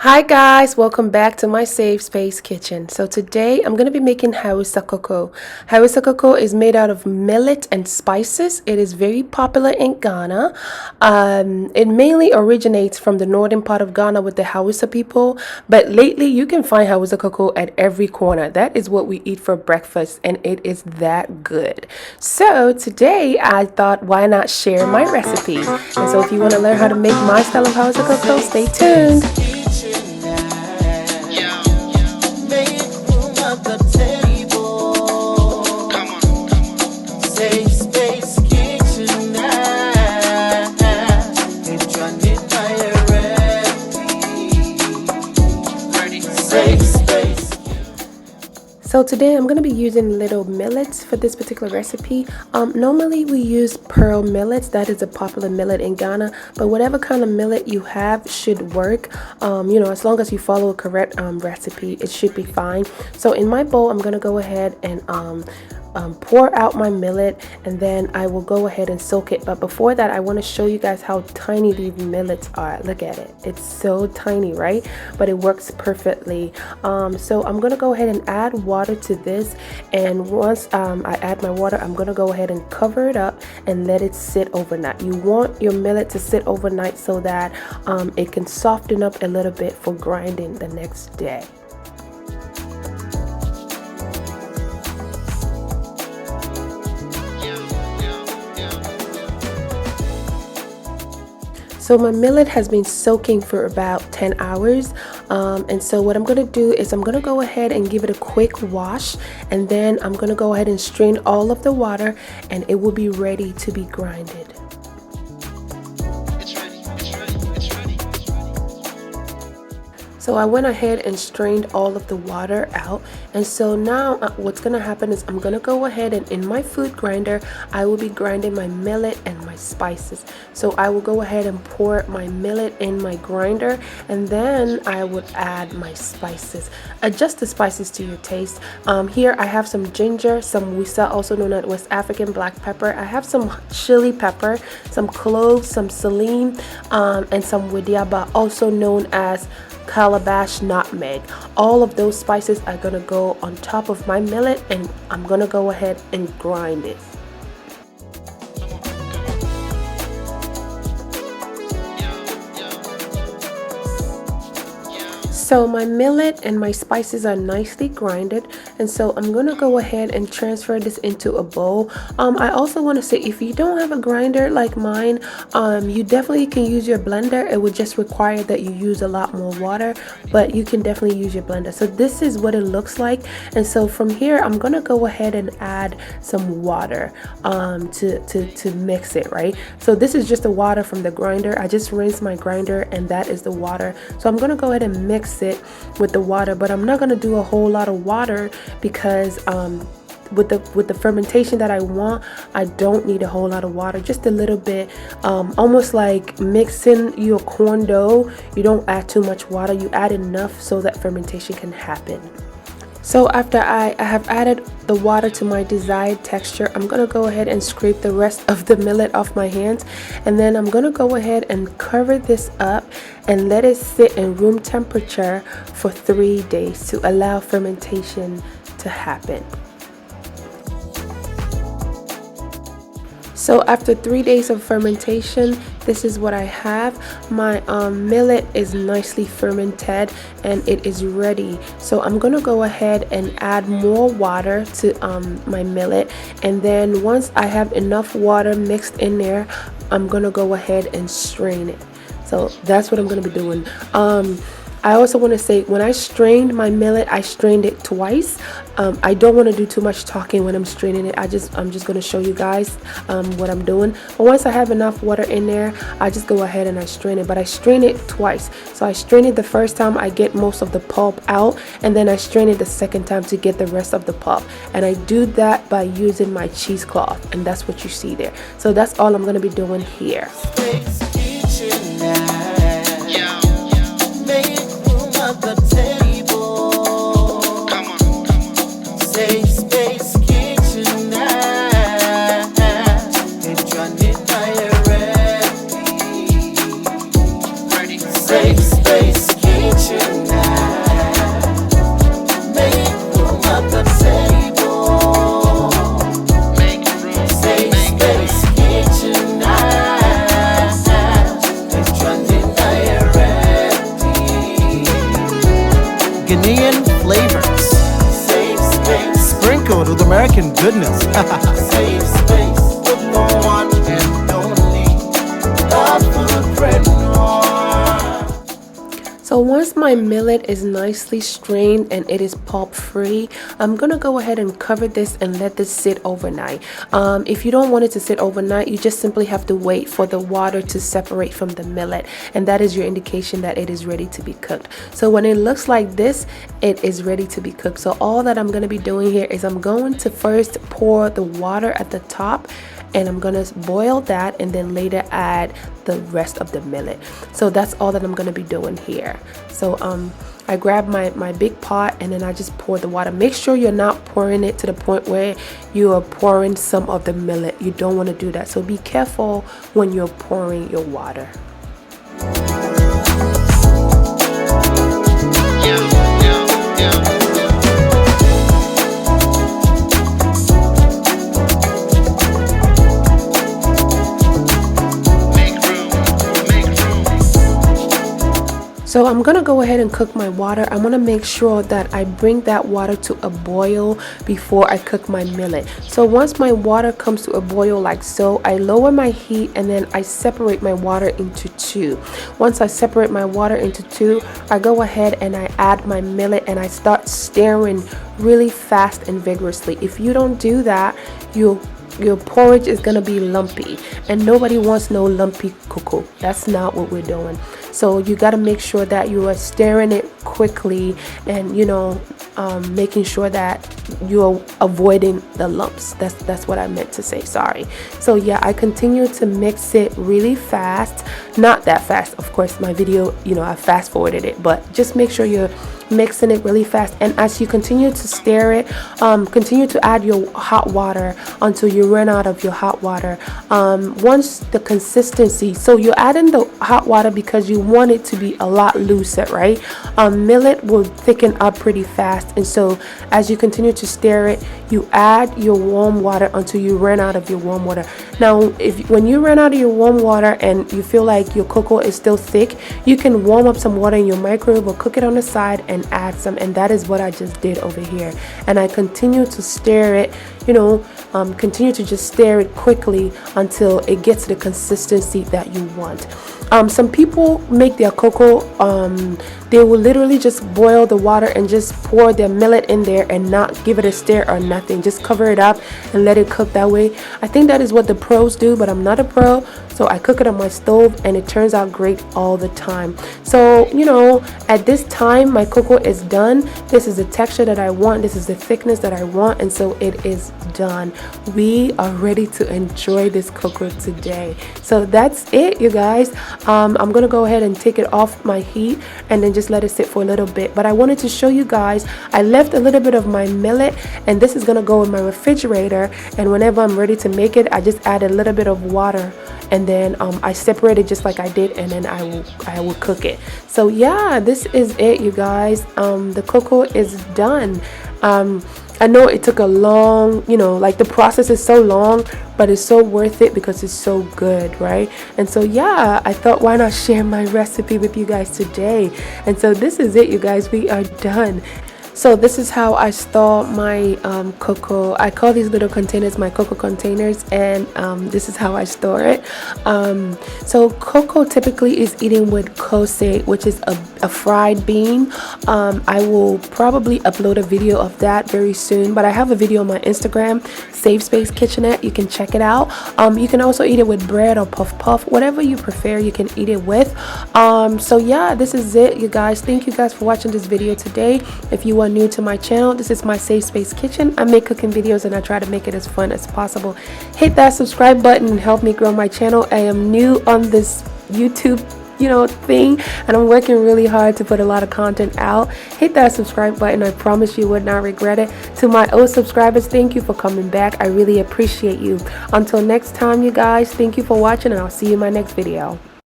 Hi guys, welcome back to my Safe Space Kitchen. So today I'm going to be making Hausa Koko. Hausa Koko is made out of millet and spices. It is very popular in Ghana. It mainly originates from the northern part of Ghana with the Hausa people, but lately you can find Hausa Koko at every corner. That is what we eat for breakfast and it is that good. So today I thought, why not share my recipe? And so if you want to learn how to make my style of Hausa Koko, stay tuned. So today I'm going to be using little millets for this particular recipe. Normally we use pearl millets. That is a popular millet in Ghana, but whatever kind of millet you have should work. As long as you follow a correct recipe, it should be fine. So in my bowl, I'm going to go ahead and pour out my millet, and then I will go ahead and soak it. But before that, I want to show you guys how tiny these millets are. Look at it. It's so tiny, right? But it works perfectly. So I'm going to go ahead and add water to this, and once I add my water, I'm going to go ahead and cover it up and let it sit overnight. You want your millet to sit overnight so that it can soften up a little bit for grinding the next day. So my millet has been soaking for about 10 hours. And so what I'm going to do is I'm going to go ahead and give it a quick wash. And then I'm going to go ahead and strain all of the water and it will be ready to be grinded. So I went ahead and strained all of the water out, and so now what's gonna happen is I'm gonna go ahead and in my food grinder I will be grinding my millet and my spices. So I will go ahead and pour my millet in my grinder, and then I would add my spices. Adjust the spices to your taste. Here I have some ginger, some wesa, also known as West African black pepper. I have some chili pepper, some cloves, some selim, and some wediaba, also known as calabash, nutmeg. All of those spices are gonna go on top of my millet, and I'm gonna go ahead and grind it. So my millet and my spices are nicely grinded, and so I'm gonna go ahead and transfer this into a bowl. I also want to say, if you don't have a grinder like mine, you definitely can use your blender. It would just require that you use a lot more water, but you can definitely use your blender. So this is what it looks like, and so from here I'm gonna go ahead and add some water to mix it, right? So this is just the water from the grinder. I just rinsed my grinder and that is the water. So I'm gonna go ahead and mix it with the water, but I'm not going to do a whole lot of water because with the fermentation that I want, I don't need a whole lot of water, just a little bit, almost like mixing your corn dough. You don't add too much water, you add enough so that fermentation can happen. So after I have added the water to my desired texture, I'm going to go ahead and scrape the rest of the millet off my hands, and then I'm going to go ahead and cover this up and let it sit in room temperature for 3 days to allow fermentation to happen. So after 3 days of fermentation, this is what I have. My millet is nicely fermented and it is ready. So I'm gonna go ahead and add more water to my millet, and then once I have enough water mixed in there, I'm gonna go ahead and strain it. So that's what I'm gonna be doing. I also want to say, when I strained my millet, I strained it twice. I don't want to do too much talking when I'm straining it. I'm just going to show you guys what I'm doing. But once I have enough water in there, I just go ahead and I strain it. But I strain it twice. So I strain it the first time, I get most of the pulp out, and then I strain it the second time to get the rest of the pulp. And I do that by using my cheesecloth, and that's what you see there. So that's all I'm going to be doing here. Safe Space Kitchen. Ghanaian flavors. Safe space. Sprinkled with American goodness. Safe space. Put no one and only God footprint. So once my millet is nicely strained and it is pulp free, I'm gonna go ahead and cover this and let this sit overnight. If you don't want it to sit overnight, you just simply have to wait for the water to separate from the millet, and that is your indication that it is ready to be cooked. So when it looks like this, it is ready to be cooked. So all that I'm gonna be doing here is I'm going to first pour the water at the top, and I'm gonna boil that and then later add the rest of the millet. So that's all that I'm gonna be doing here. So I grab my big pot and then I just pour the water. Make sure you're not pouring it to the point where you are pouring some of the millet. You don't want to do that, so be careful when you're pouring your water. So I'm gonna go ahead and cook my water. I want to make sure that I bring that water to a boil before I cook my millet. So once my water comes to a boil like so, I lower my heat and then I separate my water into two. Once I separate my water into two, I go ahead and I add my millet and I start stirring really fast and vigorously. If you don't do that, your porridge is gonna be lumpy, and nobody wants no lumpy cocoa. That's not what we're doing. So you got to make sure that you are stirring it quickly and making sure that you're avoiding the lumps. That's what I meant to say, sorry. So yeah, I continue to mix it really fast, not that fast, of course. My video, I fast forwarded it, but just make sure you're mixing it really fast. And as you continue to stir it, continue to add your hot water until you run out of your hot water. Once the consistency, so you're adding the hot water because you want it to be a lot looser, right? Millet will thicken up pretty fast, and so as you continue to stir it, you add your warm water until you run out of your warm water. Now when you run out of your warm water and you feel like your cocoa is still thick, you can warm up some water in your microwave or cook it on the side and add some, and that is what I just did over here. And I continue to stir it, continue to just stir it quickly until it gets the consistency that you want. Some people make their cocoa, they will literally just boil the water and just pour their millet in there and not give it a stir or nothing. Just cover it up and let it cook that way. I think that is what the pros do, but I'm not a pro, so I cook it on my stove and it turns out great all the time. So at this time my cocoa is done. This is the texture that I want, this is the thickness that I want, and so it is done. We are ready to enjoy this cocoa today. So that's it, you guys. I'm gonna go ahead and take it off my heat and then just let it sit for a little bit. But I wanted to show you guys, I left a little bit of my millet, and this is gonna go in my refrigerator, and whenever I'm ready to make it, I just add a little bit of water and then I separate it just like I did, and then I will cook it. So yeah, this is it, you guys. The cocoa is done. I know it took a long, the process is so long, but it's so worth it because it's so good, right? And so yeah, I thought, why not share my recipe with you guys today? And so this is it, you guys. We are done. So this is how I store my cocoa. I call these little containers my cocoa containers, and this is how I store it. So cocoa typically is eaten with kose, which is a fried bean. I will probably upload a video of that very soon, but I have a video on my Instagram, SafeSpacekitchenette. You can check it out. You can also eat it with bread or puff, whatever you prefer, you can eat it with. So yeah, this is it, you guys. Thank you guys for watching this video today. If you are new to my channel, this is my Safe Space Kitchen. I make cooking videos and I try to make it as fun as possible. Hit that subscribe button and help me grow my channel. I am new on this YouTube thing, and I'm working really hard to put a lot of content out. Hit that subscribe button. I promise you would not regret it. To my old subscribers, thank you for coming back. I really appreciate you. Until next time, you guys, thank you for watching, and I'll see you in my next video.